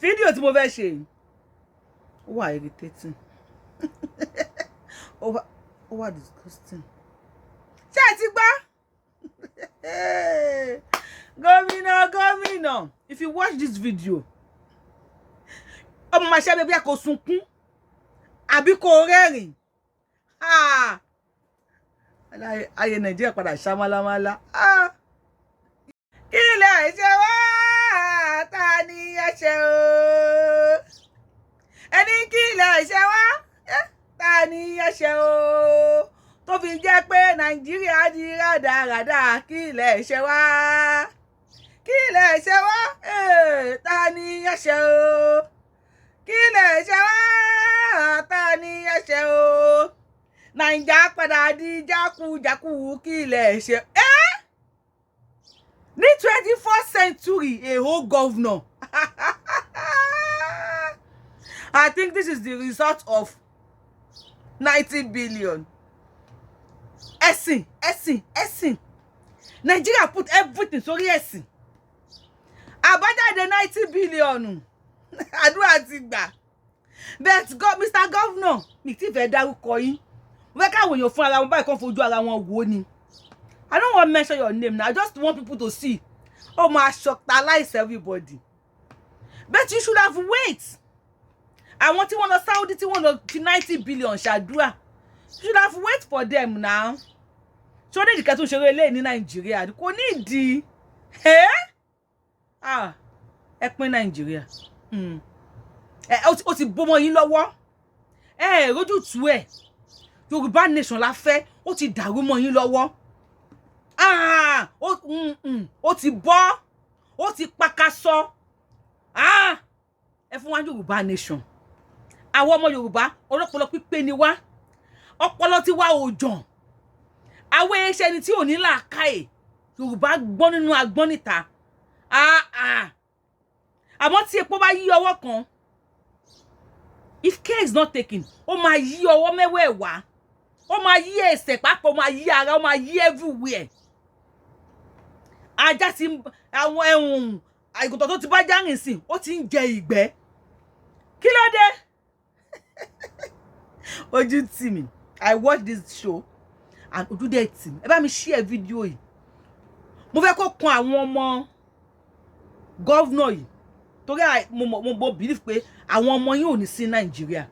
Fídíò tí mo fẹ́ ṣe ó wà irritating. Ó wà disgusting. Ṣé ẹ ti gbọ́? Gómìnà. If you watch this video, ọmọ máa ṣe bẹ́ẹ̀ kó sunkún àbí kó rẹ́rìn. Ayé Nàìjíríà padà ṣá málámálá. Kí lẹ ṣe wá? Ta ni ẹ ṣe o? Ẹni kí lẹ ṣe wá? Ta ni ẹ ṣe o? Tó fi jẹ́ pé Nàìjíríà di rádaràdà. Kí lẹ ṣe wá? Kí lẹ ṣe wá? Ta ni ẹ ṣe o? Kí lẹ ṣe wá? Ta ni ẹ ṣe o? Naija padà di jákujàku. Kí lẹ ṣe? Ní 21st century, a whole governor. I think this is the result of 90 billion. Ẹ̀sìn. Nigeria put everything sórí ẹ̀sìn. Àbájáde 90 billion. Àdúrà ti gbà. But God, Mr. Governor, mi ti fẹ́ dárúkọ yín. Mo fẹ́ káwọn èèyàn fún ara wọn báyìí kan fojú ara wọn wò ni. I don't want to mention your name now. I just want people to see. Oh, my shocktalize everybody. But you should have wait. I want you to Saudi, you want to 90 billion Shadua. You should have wait for them now. So they can show you in Nigeria. Kò ní di. Ẹ pín Nigeria. Ó ti bọ́ mọ́ yín lọ́wọ́. Rojú tú ẹ. Yoruba nation la fẹ́. Ó ti dàrú mọ́ yín lọ́wọ́. Ó ti bọ́. Ó ti pakasọ. Ẹ fún wa Yoruba nation. Àwọn ọmọ Yorùbá ọlọ́pọlọ pípé ni wá. Ọpọlọ tí wá ò jọ̀n. Àwọn ẹṣẹ́ ni tí ò ní làákàyè. Yorùbá gbọ́n nínú agbọ́n níta. Àmọ́ tí epo bá yí ọwọ́ kan, if care is not taken, ó máa yí ọwọ́ mẹ́wẹ̀ẹ̀wá. Ó máa yí ẹsẹ̀ pàápàá, ó máa yí ara, ó máa yí everywhere. Ajá ti àwọn ẹ̀hùn àìgùntàn tó ti bá járìn sí, ó ti ń jẹ ìgbẹ́. Kí ló dé? Ojú tì mí. I watch this show and ojú dé tì mí. Ẹ bá mi share video yìí. Mo fẹ́ kó kan àwọn ọmọ governor yìí. Torí mo believe pé àwọn ọmọ yín ò ní sí Nàìjíríà.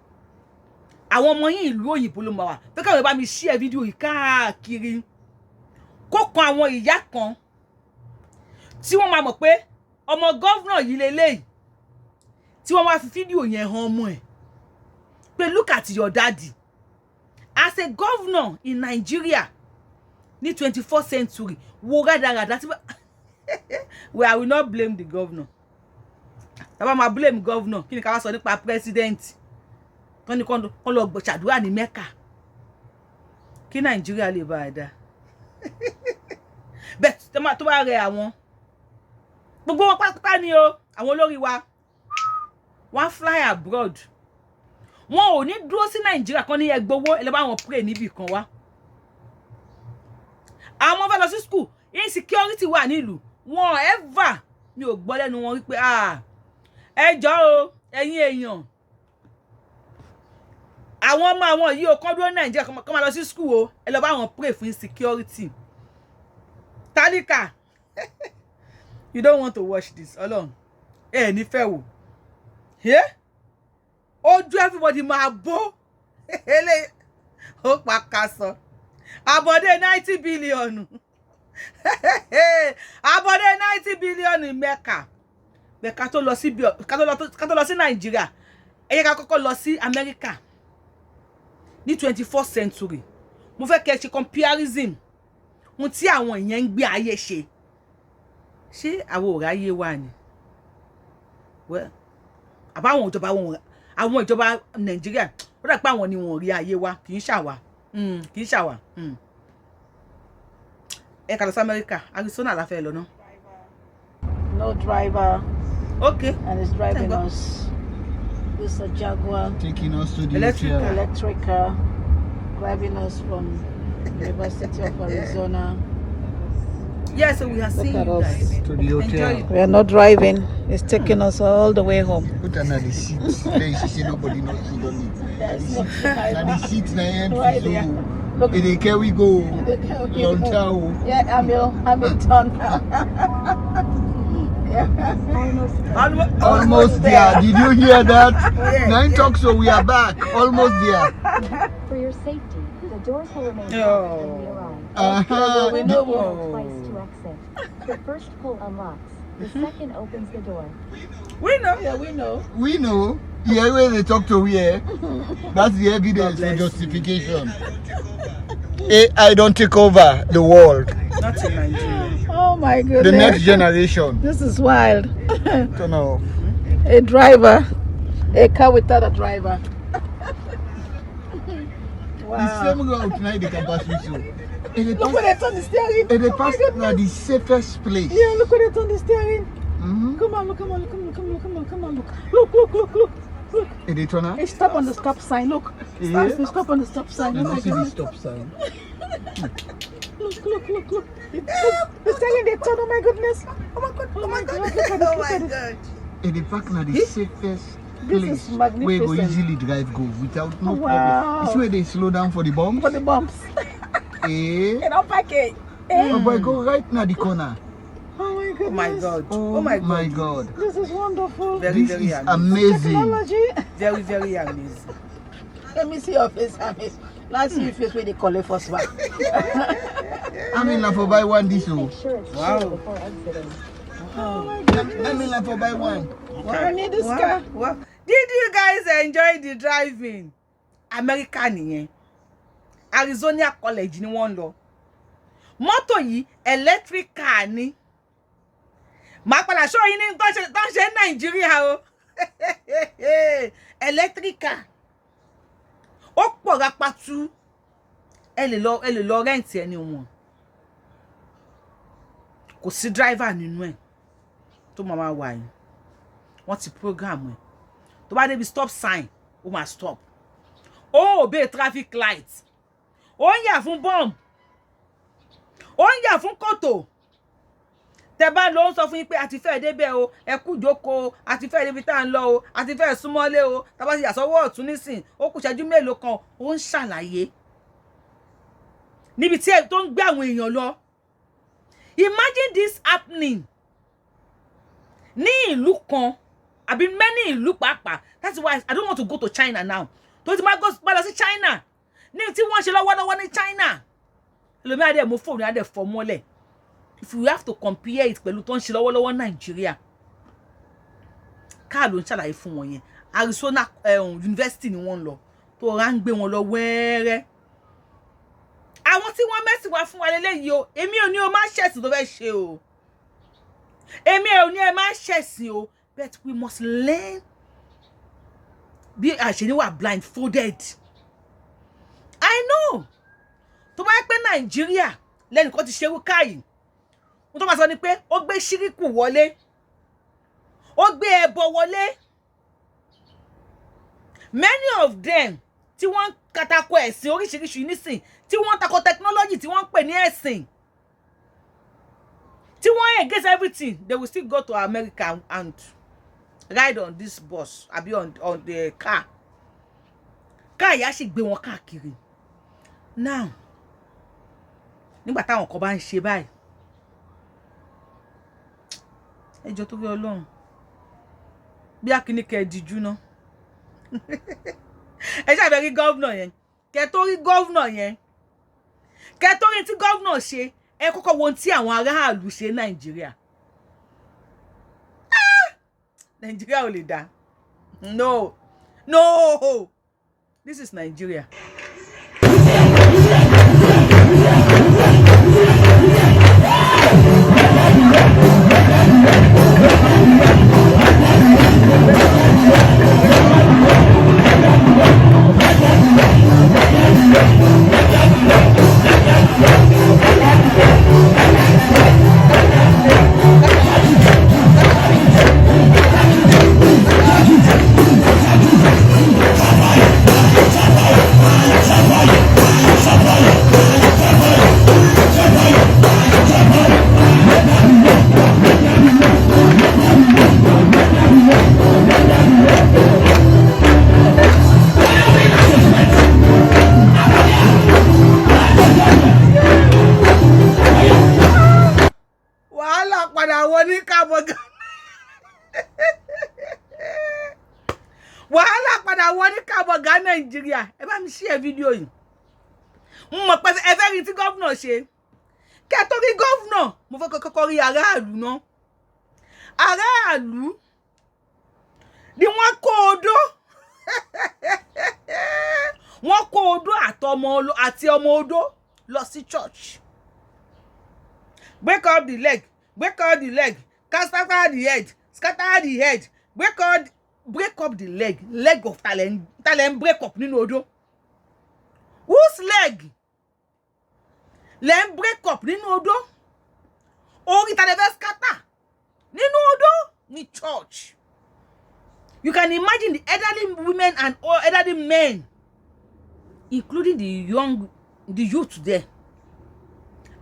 Àwọn ọmọ yín ìlú òyìnbó ló máa wà. Fẹ́ ká bá mi share video yìí káàkiri. Kó kan àwọn ìyá kan tí wọ́n máa mọ̀ pé ọmọ governor yìí lélẹ́yìí. Tí wọ́n wá fi video yẹn hàn ọmọ ẹ̀. Pé look at your daddy. As a governor in Nigeria ní 21st century, wo rádaràdà tí well, I will not blame the governor. Tàbá máa blame governor. Kí ni ká wá sọ nípa president? Wọ́n ní kó lọ ṣàdúrà ní Mecca. Kí Nigeria lè bá dá. Bet tó bá rẹ àwọn. Gbogbo wọn pátápátá ni o. Àwọn olórí wa. Wọ́n fly abroad. Wọ́n ò ní dúró sí Nigeria kan ní ẹgbowó ẹ lọ bá wọn pray níbì kan wá. Àwọn fẹ́ lọ sí school, insecurity wà nílùú. Wọ́n ever mi ò gbọ́ lẹ́nu wọn wípé ẹ jọ̀ọ́ o ẹ̀yin èèyàn. Àwọn ọmọ àwọn yìí ò kàn dúró Nigeria kan máa lọ sí school o. Ẹ lọ bá wọn pray for insecurity. Tálíkà. You don't want to watch this. Ọlọ́run. Ní fẹ́ wò. Ojú everybody máa bó. Ó pakasọ. Àbọ̀dé 90 billion. Àbọ̀dé 90 billion in Mecca. Bẹ́ẹ̀ ká tó lọ sí Nigeria. Ẹ yẹ ká kọ́kọ́ lọ sí America. Ní 21st century. Mo fẹ́ kẹ́ ṣe comparison. Ohun tí àwọn èèyàn ń gbé ayé ṣe. Ṣé àwọn ò ráyé wà ni? Well, àbáwọn ìjọba àwọn ìjọba Nigeria ó dà pé àwọn ni wọ́n rí ayé wa kì í ṣàwà. Kì í ṣàwà. Ẹ ká lọ sí America. Arizona la fẹ́ lọ ná. No driver. Okay. And it's driving us. This is a Jaguar. Taking us to the electric car. Driving us from University of Arizona Yeah, so we are seeing at you us. guys. To the hotel. Enjoy. We are not driving. It's taking us all the way home. Put another seat. Then she say nobody knows you don't need. And the seat na Right empty. there. So Look. it dey carry go. Long town. Yeah, Hamilton. Almost there. Did you hear that? Yeah, Nine yeah. talk, so we are back. Almost there. For your safety, the doors will remain Oh. locked when we arrive. We know. Twice to exit. The first pull unlocks. The second opens the door. We know. Yeah, we know. We know. Yeah, when they talk to here, that's the evidence for bless. justification. AI don't take over the world. Not in Nigeria. Oh my goodness. The next generation. This is wild. Don't know. A driver. A car without a driver. The Wow. same route tonight they can pass with you. Look what it's on the steering. And they Oh my pass goodness. na the safest place. Yeah, look what it's on the steering. Mm-hmm. Come on, look. Look. And they turn out. Hey, stop on the stop sign. Look. Yeah. Stop on the stop sign. Oh And my this is the goodness. stop sign. Look. The steering they turn. Oh my goodness. Oh my god. Oh Oh my my god. God, look at it, Oh look my at it. god. And they park na the safest This place is where you go magnificent. easily drive go without no Wow. problem. This way they slow down for the bump. For the bumps. Eh? And I'll pack it. Oh boy, go right na the corner. Oh my goodness. Oh my god. Oh, Oh my god. my God. This is wonderful. Very, This very is amazing. amazing. Technology. Very, very amazing. Let me see your face, Hamid. Let's see your face where they call it first back. I mean, I for buy one this Make oh. sure it's Wow. clear before exiting. Oh my I goodness. mean, I for buy one. I need this car. Wow. Did you guys enjoy the driving? America nìyẹn. Arizona College ni wọ́n lọ. Mọ́tò yìí electric car ni. Màá padà show yín ní tó ṣe ní Nàìjíríà o. Electric car. Ó pọ̀ rapatu. Ẹ lè lọ rent ẹni wọn. Kò sí driver nínú ẹ̀ tó máa wà yìí. Wọ́n ti program ẹ̀. Tó bá débi stop sign, ó máa stop. Ó obey traffic light. Ó ń yà fún bomb. Ó ń yà fún kòtò. Tẹ́ bá lọ ń sọ fún yín pé a ti fẹ́ débẹ̀ o, ẹ kú jókòó, a ti fẹ́ débi tá ń lọ o, a ti fẹ́ súnmọ́lé o, tá bá ti yà sọ́wọ́ ọ̀tún nísìn, ó kù ṣẹ́jú mélòó kan, ó ń ṣàlàyé. Níbi tí ẹ tó ń gbé àwọn èèyàn lọ. Imagine this happening ní ìlú kan àbí many ìlú pàápàá. That's why I don't want to go to China now. Tó ti máa lọ sí China ní tí wọ́n ṣe lọ́wọ́lọ́wọ́ ní China. Ẹlòmí adé mo fóònù adé fọ́ mọ́lẹ̀. If you have to compare it pẹ̀lú tó ń ṣe lọ́wọ́lọ́wọ́ Nàìjíríà. Káà ló ń ṣàlàyé fún wọn yẹn. Arizona University ni wọ́n lọ. Tó rà ń gbé wọn lọ wẹ́rẹ́. Àwọn tí wọ́n mẹ́sìn wá fún wa lélẹ́yìí o. Èmi ò ní o má ṣẹ̀sìn tó fẹ́ ṣe o. Èmi ò ní ẹ má ṣẹ̀sìn o. But we must learn. Bí àṣírí wà blindfolded. I know. Tó bá pé Nàìjíríà lẹ́nu kan ti ṣerú káyìí. Mo tó máa sọ ni pé ó gbé ṣíríkù wọlé. Ó gbé ẹbọ wọlé. Many of them tí wọ́n katako ẹ̀sìn oríṣiríṣi nísìn, tí wọ́n tako technology tí wọ́n pè ní ẹ̀sìn. Tí wọ́n against everything, they will still go to America and ride on this bus àbí on the car. Car yà sì gbé wọn káàkiri. Now, nígbà táwọn kan bá ń ṣe báyìí. Ẹ jọ̀ọ́ torí Ọlọ́run. Bí akíní kẹ́ díjú ná. Ẹ ṣá fẹ́ rí governor yẹn. Kẹ́ tó rí governor yẹn. Kẹ́ tó rí tí governor ṣe, ẹ kọ́kọ́ wo tí àwọn aráàlú ṣe Nàìjíríà. Nigeria ò lè dá. No. This is Nigeria. wàhálà padà wọ ní kábọ̀gá Nàìjíríà ẹ bá mi share fídíò yìí mo mọ̀ pé ẹ fẹ́ rí tí gọ́vnà ṣe kẹ́ tó rí gọ́vnà mo fẹ́ kọ́kọ́ rí aráàlú náà aráàlú ni wọ́n kó odó wọ́n kó odó àti ọmọ odó lọ sí church break up the leg scatter the head break up the leg of talent break up nínú odó whose leg break up nínú odó orí talent scatter nínú odó ní church. You can imagine the elderly women and all elderly men, including the youth there.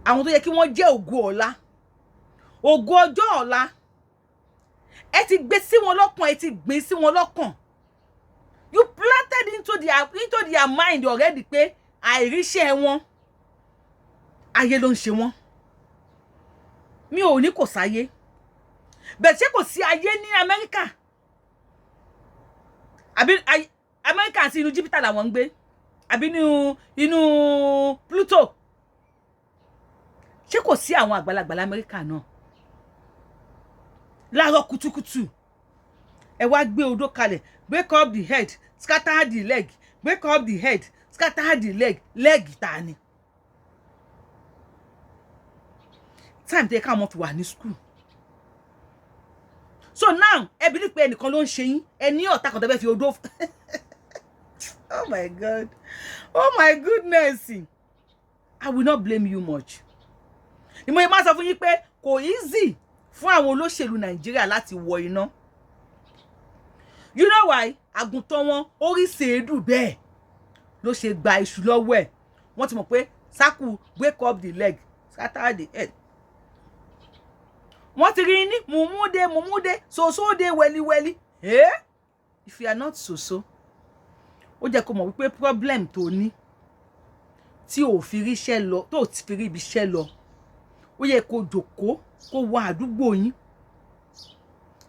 Àwọn tó yẹ kí wọ́n jẹ́ ògo ọ̀la, ògo ọjọ́ ọ̀la. Ẹ ti gbé sí wọn lọ́kàn, ẹ ti gbé sí wọn lọ́kàn. You planted into their mind already pé àìríṣẹ́ wọn, ayé ló ń ṣe wọn. Mi ò ní kò sáyé. Bẹ́ẹ̀ ṣé kò sí ayé ní Amẹ́ríkà? Àbí America àti inú Jupiter làwọn ń gbé àbí inú Pluto ṣé kò sí àwọn àgbàlagbà l'Amẹ́ríkà náà láàárọ̀ kùtùkùtù ẹ wá gbé odó kalẹ̀ break up the head scatter the leg break up the head scatter the leg ta ni time tẹ́ ká mọ́ fi wà ní school. So now, I believe pé ẹnìkan ló ń ṣe yín, ẹni ọ̀tá kan tó bẹ́ fi odó. Oh my God. Oh my goodness. I will not blame you much. Ìmọ̀ ìmọ̀ sọ fún yín pé kò easy fún àwọn olóṣèlú Nàìjíríà láti wọ iná. You know why? Àgùntàn wọn orí ṣèédú bẹ́ẹ̀ ló ṣe gba iṣu lọ́wọ́ ẹ̀. Wọ́n ti mọ̀ pé sákù break up the leg, scatter the head. Wọ́n ti rí ní mumude soso-de wẹ́líwẹ́lí. If you are not soso, ó jẹ́ kó mọ̀ wípé problem tó ní tí ò fi ríṣẹ́ lọ, tó ti fi rí ibi iṣẹ́ lọ. Ó yẹ kó jókòó, kó wá àdúgbò yín.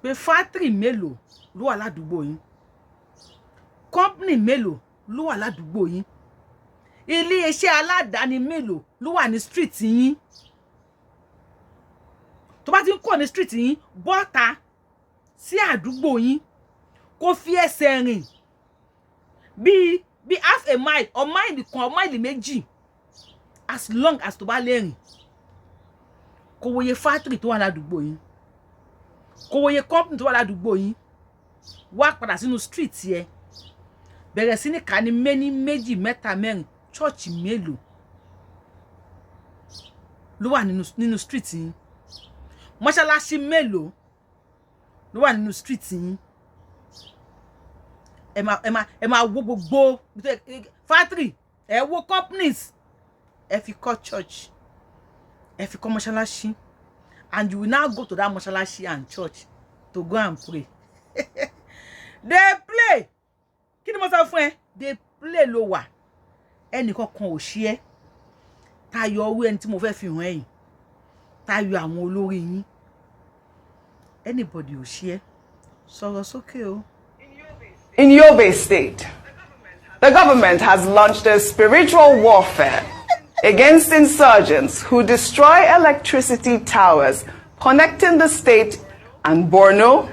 Pé factory mélòó ló wà ládùúgbò yín? Company mélòó ló wà ládùúgbò yín? Ilé iṣẹ́ aládàáni mélòó ló wà ní street yín? Tó bá ti ń kó ní street yín bọ́ta sí àdúgbò yín kó fi ẹsẹ̀ rìn bí half a mile or mile kan or mile méjì as long as tó bá lè rìn kó wòye factory tó wà ládùúgbò yín kó wòye company tó wà ládùúgbò yín wá padà sínú street yẹ bẹ̀rẹ̀ sí ní ká ní méjì mẹ́ta mẹ́rin church mélòó ló wà nínú street yín mọ́ṣáláṣí mélòó ló wà nínú street yín ẹ máa wo gbogbo factory ẹ wo companies ẹ fi kọ́ church ẹ fi kọ́ mọ́ṣáláṣí and you will now go to that mọ́ṣáláṣí and church to go and pray. They play kí ni mo sọ fún ẹ they play ló wà ẹnìkan kan ò ṣe ẹ́ tayọ owó ẹni tí mo fẹ́ fi hàn ẹ̀yìn tayọ àwọn olórí yín anybody ò ṣe ẹ́ sọ̀rọ̀ sókè o. In Yoruba State, the government has launched a spiritual warfare against insurgents who destroy electricity towers connecting the state and Borno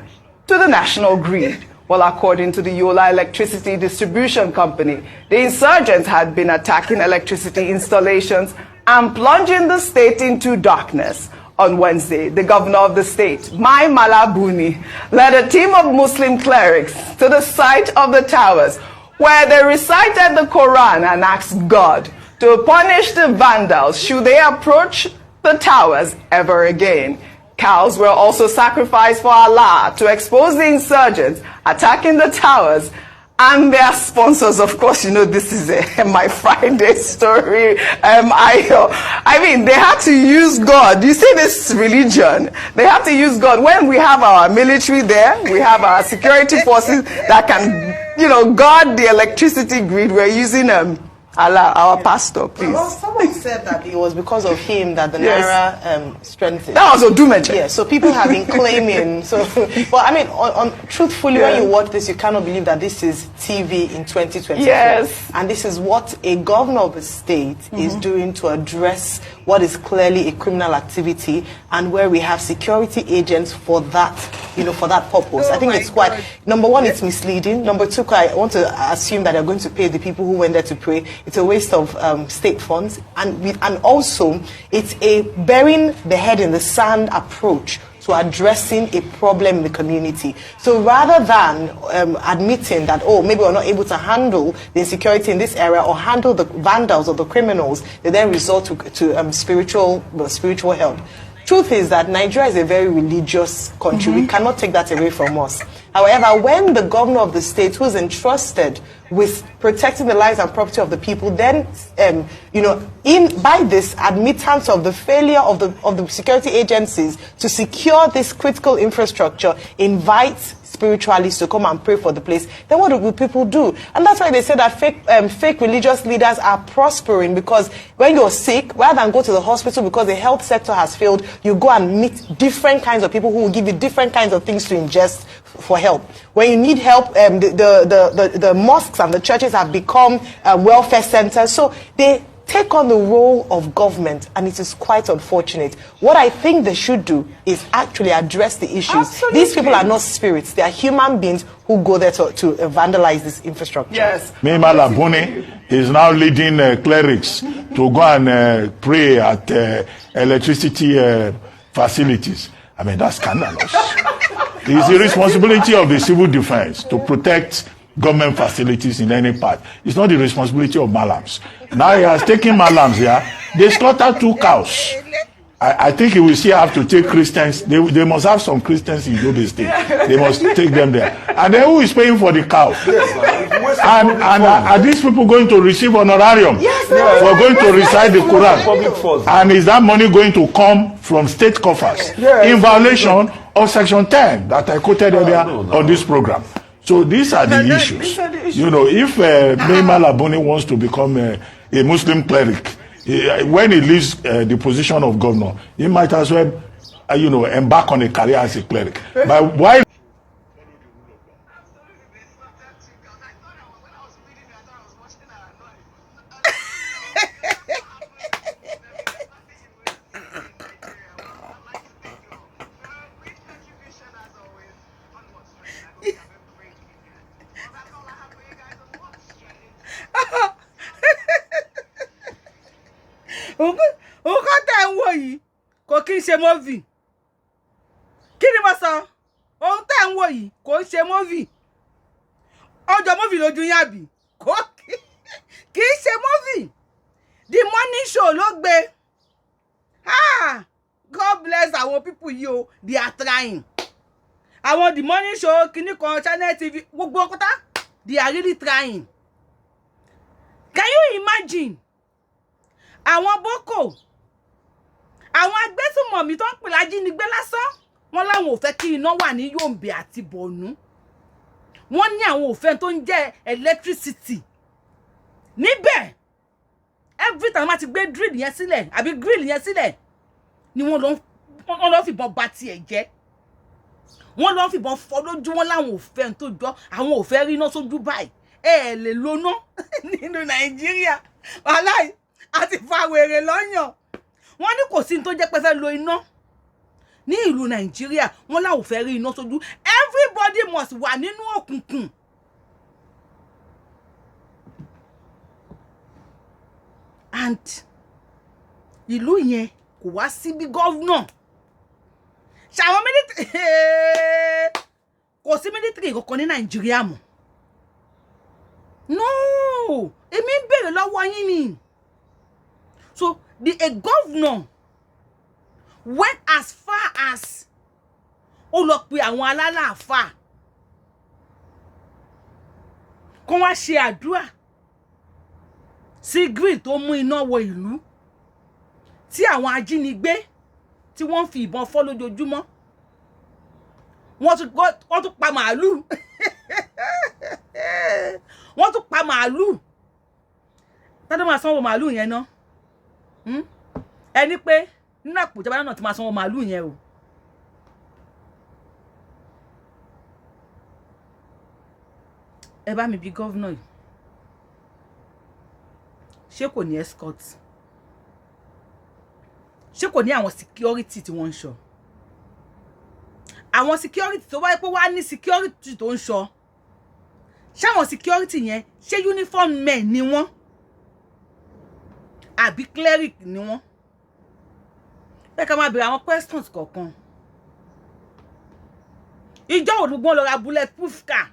to the national grid. Well, according to the Yola Electricity Distribution Company, the insurgents had been attacking electricity installations and plunging the state into darkness. On Wednesday, the governor of the state, Mai Malabuni, led a team of Muslim clerics to the site of the towers, where they recited the Quran and asked God to punish the vandals should they approach the towers ever again. Cows were also sacrificed for Allah to expose the insurgents attacking the towers and their sponsors. Of course, you know, this is my Friday story. I mean, they had to use God. You see this religion, they have to use God. When we have our military there, we have our security forces that can, you know, guard the electricity grid. We're using Allah, our pastor, please. Well, someone said that it was because of him that the Yes. Naira strengthened. That was Odumeje. Yeah, so people have been claiming. So, but I mean, truthfully, when you watch this, you cannot believe that this is TV in 2024. Yes. And this is what a governor of a state is doing to address what is clearly a criminal activity, and where we have security agents for that, for that purpose. I think it's quite, number one, it's misleading. Number two, I want to assume that they're going to pay the people who went there to pray. It's a waste of state funds. And also, it's a burying the head in the sand approach to addressing a problem in the community. So rather than admitting that, maybe we're not able to handle the insecurity in this area or handle the vandals or the criminals, they then resort to spiritual help. Truth is that Nigeria is a very religious country. We cannot take that away from us. However, when the governor of the state, who is entrusted with protecting the lives and property of the people, then, by this admittance of the failure of the security agencies to secure this critical infrastructure, invites spiritualists to come and pray for the place, then what will people do? And that's why they say that fake religious leaders are prospering, because when you're sick, rather than go to the hospital because the health sector has failed, you go and meet different kinds of people who will give you different kinds of things to ingest for help. When you need help, the mosques and the churches have become welfare centers. So they take on the role of government, and it is quite unfortunate. What I think they should do is actually address the issues. Absolutely. These people are not spirits. They are human beings who go there to vandalize this infrastructure. Yes. Mema Labone is now leading clerics to go and pray at electricity facilities. I mean, that's scandalous. It's the responsibility of the civil defense to protect government facilities in any part. It's not the responsibility of Malams. Now he has taken Malams here. They slaughtered 2 cows. I think he will still have to take Christians. They must have some Christians in Yoruba State. They must take them there. And then who is paying for the cow? And are these people going to receive honorarium for going to recite the Quran? And is that money going to come from state coffers in violation of Section 10 that I quoted earlier on this program? So these are the issues. If Mema Labone wants to become a Muslim cleric, when he leaves the position of governor, he might as well, embark on a career as a cleric. But why? nǹkan tẹ̀ ń wò yìí kò kí n ṣe movie. Kí ni mo sọ? Ohun tẹ̀ ń wò yìí kò ń ṣe movie. Ọjọ́ movie lójú yín àbí? Kì í ṣe movie. The Morning Show ló gbé. God bless àwọn people yìí o. They are trying. Àwọn The Morning Show, kíní kan, Channel TV, gbogbo ọkọ̀tá, they are really trying. Can you imagine? Àwọn Boko, àwọn agbésùnmọ̀mí tó ń pè lájínigbé lásán, wọ́n láwọn ò fẹ́ kí iná wà ní Yombe àti Borno. Wọ́n ní àwọn ò fẹ́ tó ń jẹ́ electricity. Níbẹ̀, every time wọ́n ti gbé drill yẹn sílẹ̀, àbí grill yẹn sílẹ̀, ni wọ́n lọ fìbọn bà tiẹ̀ jẹ́. Wọ́n lọ fìbọn fọ́ lójú, wọn láwọn ò fẹ́ tó jọ, àwọn ò fẹ́ rí iná sójú báyìí. Lè lóná nínú Nàìjíríà. Wàláì, àti fa wèrè lọ́yàn. Wọ́n ní kò sí tó jẹ́ pé fẹ́ lo iná ní ìlú Nàìjíríà. Wọ́n láwọn ò fẹ́ rí iná sójú. Everybody must wà nínú òkùnkùn. And ìlú yẹn kò wá síbi governor. Ṣàwọn military kò sí military kankan ní Nàìjíríà mọ́. No, èmi ń bèrè lọ́wọ́ yín ni. So a governor went as far as ó lọ pe àwọn alálàáfà kó wá ṣe àdúrà sí grill tó mú iná wọ ìlú tí àwọn ajínigbé tí wọ́n fi ìbọn fọ́ lójoojúmọ́. Wọ́n tún pa màálù. Wọ́n tún pa màálù. tá ló máa sanwó màálù yẹn ná ẹni pé nínú àpò ìjọba náà ti máa sanwó màálù yẹn o. ẹ bá mi bi gọ́vnà yìí ṣé kò ní escort, ṣé kò ní àwọn security tí wọ́n ń ṣọ́, àwọn security tó wáyé pé wá ní security tó ń ṣọ́, ṣáwọn security yẹn ṣé uniform men ni wọ́n àbí cleric ni wọ́n? Bẹ́ẹ̀ ká máa bèèrè àwọn questions kọ̀ọ̀kan. Ìjọ wo gbogbo wọn lọ ra bulletproof car?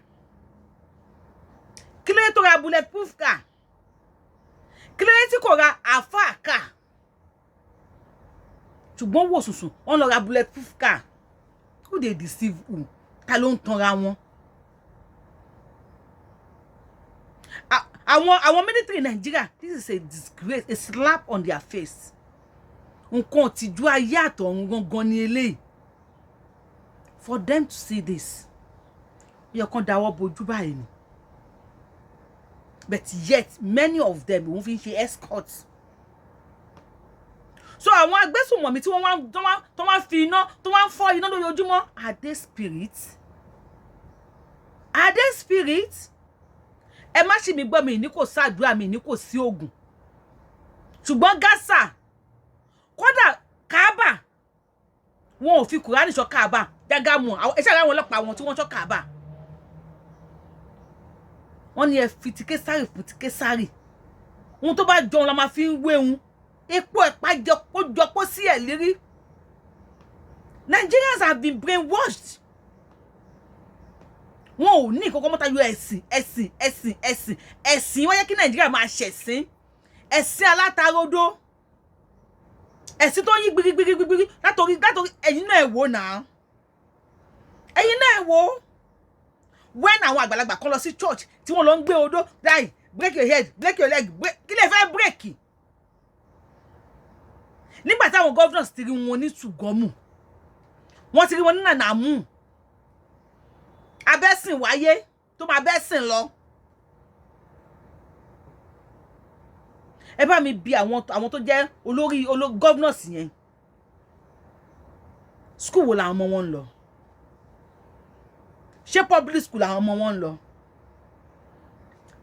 Kí ló dé tó ra bulletproof car? Kí ló dé tí kò ra àfáà car? Ṣùgbọ́n wò sùsùn wọ́n lọ ra bulletproof car. Who they deceive who? Ta ló ń tanra wọn? Àwọn military in Nigeria, this is a disgrace, a slap on their face. Nǹkan tìjú ayé àtọ̀run gangan ni eléyìí. For them to see this, you kan dáwọ́ bojú báyìí ni. But yet many of them wọ́n fi ṣe escorts. So àwọn agbésùnmọ̀mí tí wọ́n wá fi iná tó wá ń fọ́ iná lójoojúmọ́, are they spirits? Are they spirits? Ẹ má ṣì mí gbọ́, mi ní kò ṣàdúrà, mi ní kò sí ogun. Ṣùgbọ́n Gaza, kódà Kaaba, wọn ò fi Kùránì ṣọ́ Kaaba. Dágámù, ẹ ṣe àwọn ọlọ́pàá wọn tí wọ́n ṣọ́ Kaaba. Wọ́n ní ẹ fi ti Késárì fún ti Késárì. Ohun tó bá jọun la máa fi ń wéhun. Epo ẹ̀pá jọpọ̀ sí ẹ̀ lérí. Nigerians have been brainwashed. Wọn ò ní ìkókó mọ́ta yọ ẹ̀sìn. Wọ́n yẹ kí Nàìjíríà máa ṣẹ̀sìn. Ẹ̀sìn alátarodo. Ẹ̀sìn tó yí gbirigbirigbiri látorí ẹ̀yin náà ẹ wò náà. Ẹ̀yin náà ẹ wò. When àwọn àgbàlagbà kan lọ sí church tí wọ́n lọ ń gbé odó, die, break your head, break your leg, kí lè fẹ́ break. Nígbà táwọn governors ti rí wọn ní Ṣùgọ́mù, wọ́n ti rí wọn ní Nànàmú, abẹ́sìn wáyé tó máa bẹ́sìn lọ. Ẹ bá mi bi àwọn tó jẹ́ olórí governors yẹn. School wo làwọn ọmọ wọn ń lọ? Ṣé public school làwọn ọmọ wọn ń lọ?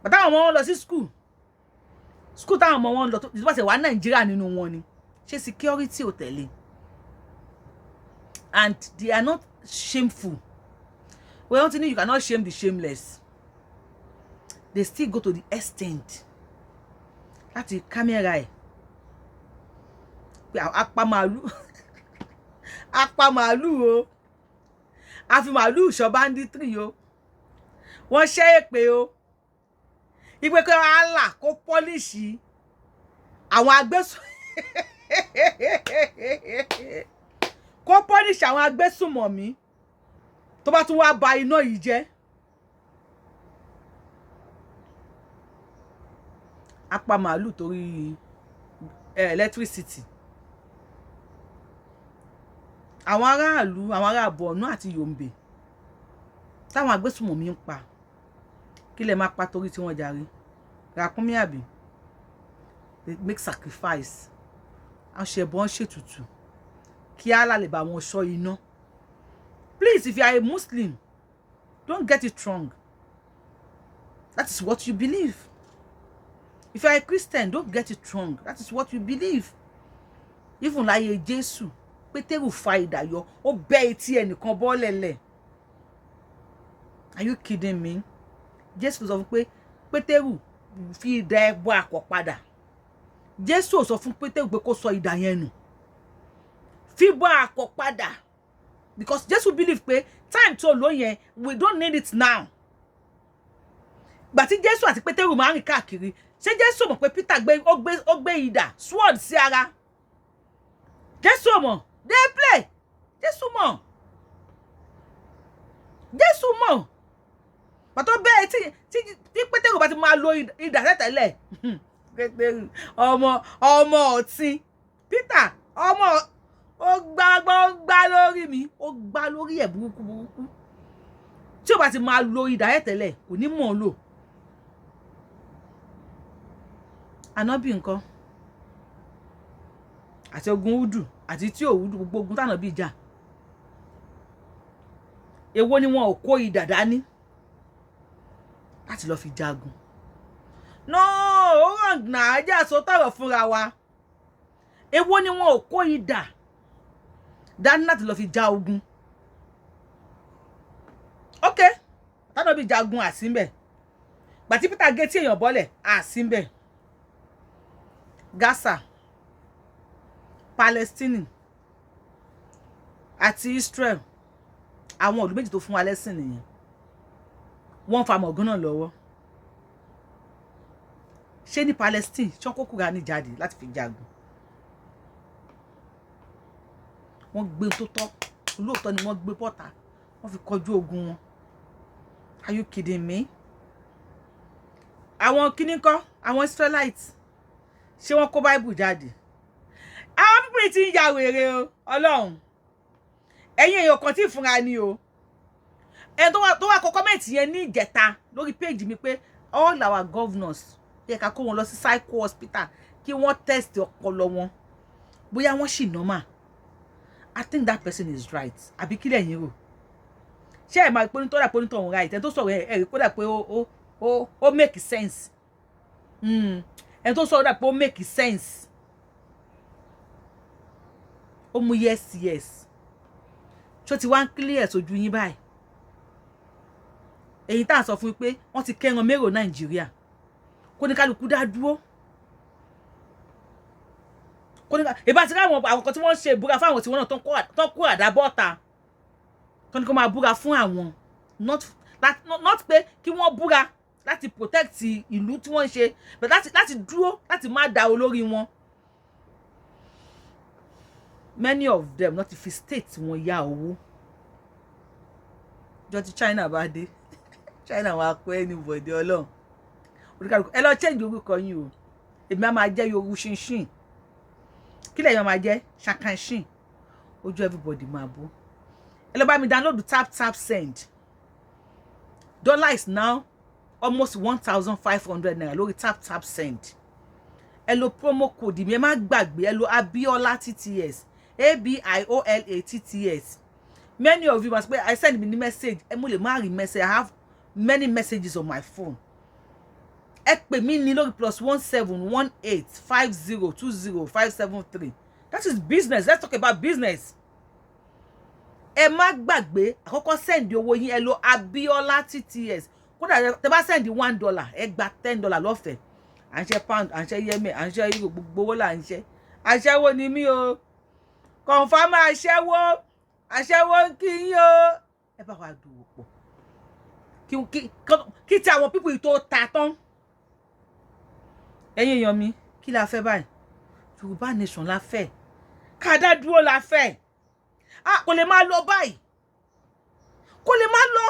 Bàtà àwọn ọmọ wọn lọ sí school táwọn ọmọ wọn ń lọ tó bá ṣe wà Nàìjíríà nínú wọn ni. Ṣé security ò tẹ̀lé? And they are not shameful. Well, you cannot shame the shameless. They still go to the extent láti camera ẹ̀ pé apá màálù o, a fi màálù ṣọ́ banditry o, wọ́n ṣẹ́ èpè o, ìpè kí Allah kó pọ́líṣì àwọn agbésùn kó pọ́líṣì àwọn agbésùnmọ̀mí tó bá tún wá ba iná yìí jẹ́. Apá màálù torí electricity. Àwọn aráàlú, àwọn ará Borno àti Yobe táwọn agbésùnmọ̀mí ń pa, kí lẹ máa pa torí tí wọ́n jàre? Ràkúnmí àbí? They make sacrifice. Wọ́n ṣe ẹbọ, wọ́n ṣètùtù kí Allah lè bá wọn ṣọ́ iná. Please, if you are a Muslim, don't get it wrong. That is what you believe. If you are a Christian, don't get it wrong. That is what you believe. Even láyé Jésù, Pétérù fa idà yọ, ó bẹ́ etí ẹnìkan bọ́lẹ̀lẹ̀. Are you kidding me? Jésù sọ fún pé Pétérù fi idà ẹ bọ́ akọ padà. Jésù sọ fún Pétérù pé kó sọ idà yẹn nù. Fi bọ́ akọ padà. Because Jésù believe pé time tó lò yẹn, we don't need it now. But Jésù àti Pétérù máa ń rìn káàkiri. Ṣé Jésù mọ̀ pé Peter ó gbé idà sword sí ara? Jésù mọ̀, they play. Jésù mọ̀. Pàtó bẹ́ẹ̀ tí Pétérù bá ti máa lo idà tẹ́tẹ́lẹ̀. Pétérù ọmọ ọ̀tí. Peter ọmọ ó gbá lórí mi, ó gbá lórí ẹ̀ burúkú. Tí ó bá ti máa lo idà tẹ́tẹ́lẹ̀, kò ní mọ̀ lò. Ànábì ńkọ́ àti ogun udu àti tí ò udu gbogbo ogun tànábì jà èwo ni wọn ò kó idà dání láti lọ fi jagun no ó ràn nà ajá sọ tọrọ fúnra wa èwo ni wọn ò kó idà dání láti lọ fi ja ogun ok tànábì jagun àsínbẹ gbàtí Peter gé tí èèyàn bọ́lẹ̀ àsínbẹ Gaza Palestine àti Israel àwọn ìlú méjì tó fún wa lẹ́sìn nìyẹn wọ́n fa mọ̀gán náà lọ́wọ́ ṣé ní Palestine ṣọ́kó Kùránì jáde láti fi jagun wọ́n gbé tó tọ́ olóòótọ́ ni wọ́n gbé pọ́ta wọ́n fi kọjú ogun wọn are you kidding me àwọn kíní kọ́ àwọn Israelites ṣé wọ́n kó Bible jáde àwọn pípì tí ń ya wèrè o Ọlọ́run ẹ̀yin èèyàn kan tí ìfúnra ni o ẹni tó wá kọ kọ́mẹ̀ntì yẹn ní ìjẹta lórí péjì mi pé all our governors yẹ ká kó wọn lọ sí psycho hospital kí wọ́n test ọpọlọ wọn bóyá wọ́n ṣì normal I think that person is right àbí kí lẹ̀yin rò ṣé ẹ̀ máa pé ní tọ́lá pé ní tọ̀hún right ẹni tó sọ̀rọ̀ ẹ̀ rí kó dà pé ó make sense ẹni tó sọ̀rọ̀ dà pé ó make sense ó mú yes ṣó ti wá ń clear sójú yín báyìí èyí tá à ń sọ fún yín pé wọ́n ti kẹ́ran mérò Nàìjíríà kó ní kálukú dá dúró kó ní ìbá ti ráwọn àwọn kan tí wọ́n ń ṣe ìbúra fáwọn tí wọ́n náà tán kó àdá bọ́ta kó ní kó máa búra fún àwọn not pé kí wọ́n búra láti protect ìlú tí wọ́n ń ṣe but láti dúró láti má da olórí wọn many of them not fi state wọn yá owó jọ ti China bá dé China wàá kó anybody Ọlọ́run oríkàlùkù ẹ lọ change orúkọ yín o èmi á máa jẹ́ Yoru ṣinṣin kí lẹ́yìn máa jẹ́ ṣàkànṣin ojú everybody máa bó ẹ lọ bá mi download tap send dollar is now almost 1,500 naira lórí tap send ẹ lo promo code mi ẹ má gbàgbé ẹ lo Abiola TTS ABIOLA TTS many of you must pay I send me the message ẹ mo lè má rí message I have many messages on my phone ẹ pè mí ní lórí +171850205573 that is business let's talk about business ẹ má gbàgbé àkọ́kọ́ send owó yín ẹ lo Abiola TTS kódà tẹ́ bá send $1 ẹ gba $10 lọ́fẹ̀ẹ́ à ń ṣe pound à ń ṣe yẹmẹ à ń ṣe euro gbogbo owó là ń ṣe aṣẹ́wó ni mí o confirm aṣẹ́wó ń kí yín o ẹ bá wa dòwò pọ̀ kí tí àwọn pípù tó ta tán ẹ̀yin èèyàn mi kí la fẹ́ báyìí Yorùbá nation la fẹ́ ká dá dúró la fẹ́ kò lè máa lọ báyìí kò lè máa lọ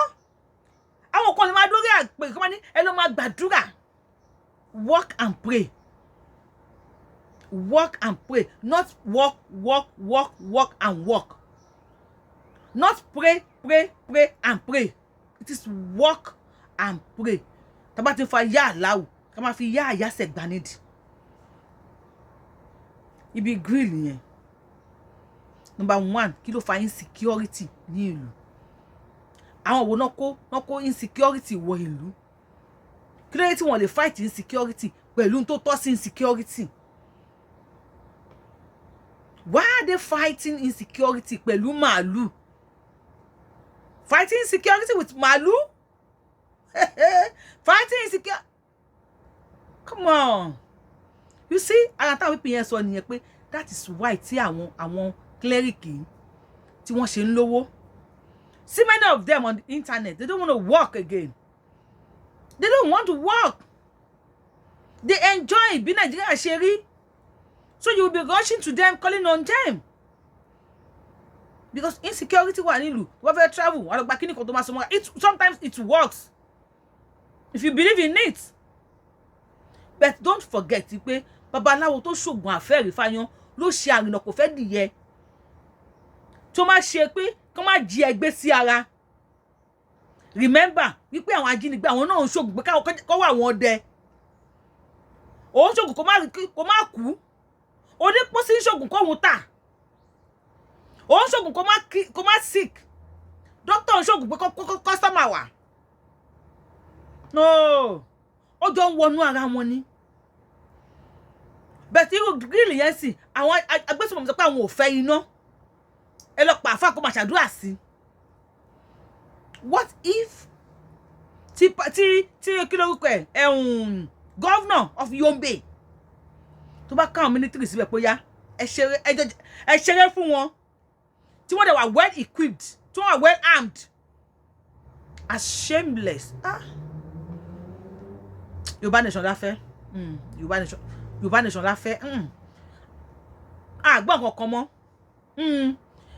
àwọn kan lè máa dórí àpè kí wọ́n ní ẹ ló máa gbàdúrà work and pray not work and work not pray and pray it is work and pray tá bá ti fa ya Allahu ká máa fi ya àyàsẹ̀ gbanidi ibi grill yẹn number 1 kí ló fa insecurity ní ìlú àwọn wo náà kó insecurity wọ ìlú kí ló yẹ tí wọ́n lè fight insecurity pẹ̀lú tó tọ́ sí insecurity why are they fighting insecurity pẹ̀lú màálù fighting insecurity with màálù fighting insecurity come on you see ara táwọn pípín yẹn sọ nìyẹn pé that is why tí àwọn cleric tí wọ́n ṣe ń lówó see many of them on the internet they don't want to work again they don't want to work they enjoy bí Nàìjíríà ṣe rí so you will be rushing to them calling on them because insecurity wà nílùú wọ́n fẹ́ travel wọ́n lọ gba kíní kan tó máa sọ mọ́ sometimes it works if you believe in it but don't forget pé babaláwo tó ṣògùn àfẹ́rí fáyán ló ṣe àrìnà kò fẹ́ dìyẹ tó má ṣe pé kó má jí ẹgbẹ́ sí ara remember wípé àwọn ajínigbé àwọn náà ń ṣògùn pé kọ́ wà wọ́n dẹ òun ṣògùn kó má kú onípòsí ṣògùn kóhun tà òun ṣògùn kó má sick doctor ṣògùn pé customer wà no ó jọ ń wọnú ara wọn ni bẹ́ẹ̀ tí irú gírílì yẹn sì àwọn agbésùnmọ̀ sọ pé àwọn ò fẹ́ iná ẹ lọ pa àfáà kó máa ṣàdúrà sí what if tí kí lórúkọ ẹ̀ governor of Yobe tó bá káwọn military síbẹ̀ pé yá ẹ ṣeré fún wọn tí wọ́n dẹ̀ wà well equipped tí wọ́n wà well armed as shameless Yorùbá nation la fẹ́ Yorùbá nation la fẹ́ àgbọ̀ kankan mọ́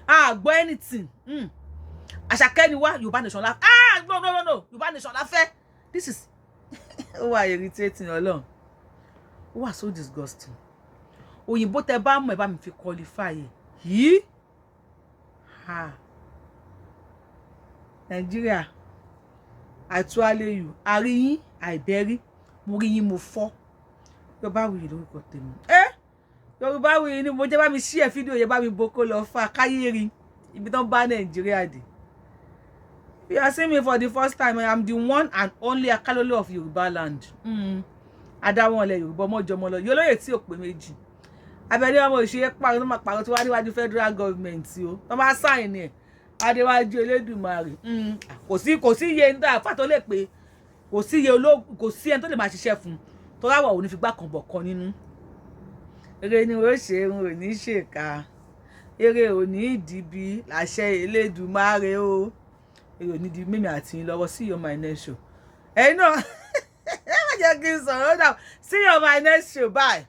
àgbọ̀ anything Àṣàkẹ́ ni wá Yorùbá nation la no Yorùbá nation la fẹ́ this is ó wà irritating Ọlọ́run ó wà so disgusting òyìnbó tẹ bá mọ̀ ẹ bá mi fi qualify yìí Nàìjíríà àtúwálé yù àríyìn àìbẹ́rí mo rí yín mo fọ́ Yorùbáwùyí lórúkọ tèmi Yorùbáwùyí ni mo jẹ́ bá mi share fídíò yẹn bá mi boko lọ fà káyé rí ibi tán bá Nàìjíríà dé. You are seeing me for the first time. I am the one and only Akalolo of Yoruba land. Adáwọn ilẹ̀ Yorùbá ọmọjọmọ lọ yólóyè tí ò pé méjì abẹ́lé ọmọ òṣèré pàrọ̀ tó máa pàrọ̀ tó wá níwájú federal government o tó máa sáìn ẹ̀ adéwájú Elédùmarè kò sí iye nígbà àfà tó lè pé kò sí iye ológun kò sí ẹni tó lè máa ṣiṣẹ́ fún tó ráwọ̀ ò ní fi gbá kan bọ̀ kan nínú eré ni ó ṣe ń ò ní ṣèkà eré ò ní ìdìbí láṣẹ Elédùmarè o èrò nídìí mímí àti yín lọ́wọ́ see you on my next show ẹ̀yin náà ẹ má jẹ́ kí n sọ̀rọ̀ náà see you on my next show bye.